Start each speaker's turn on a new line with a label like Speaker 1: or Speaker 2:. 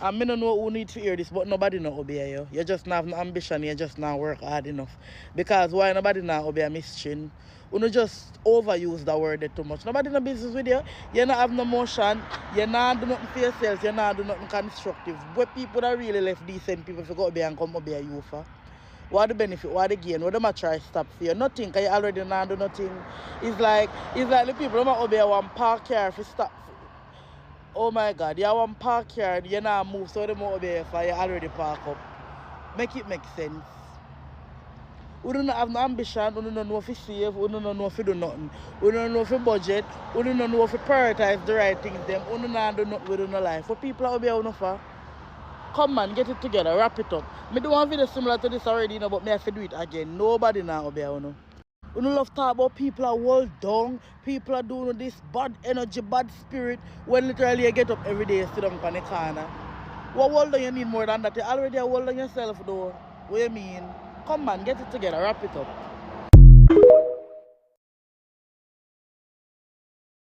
Speaker 1: And I don't know who need to hear this, but nobody not obey you. You just not have no ambition, you just not work hard enough. Because why nobody not obey a mission? You just overuse the word too much. Nobody no business with you. You not have no motion. You not do nothing for yourself. You not do nothing constructive. But people that really left decent people if you go obey and come obey you for. What the benefit? What the gain? What them a try stop for you? Nothing, because you already not do nothing. It's like the people who obey one park car for stop. Oh my God, you have one park here, you not move, so they move obey for you already park up. Make it make sense. We don't have no ambition, we don't know if you save, we don't know if you do nothing. We don't know if you budget, we don't know if you prioritize the right things, we don't know do nothing with our life. What people are obey on for? Come man, get it together, wrap it up. I do one video similar to this already, you know, but I have to do it again. Nobody now obey on. We don't love talk about people are well down, people are doing this bad energy, bad spirit, when literally you get up every day and sit down on the corner. What world do you need more than that? You already are well on yourself though. What do you mean? Come on, get it together, wrap it up.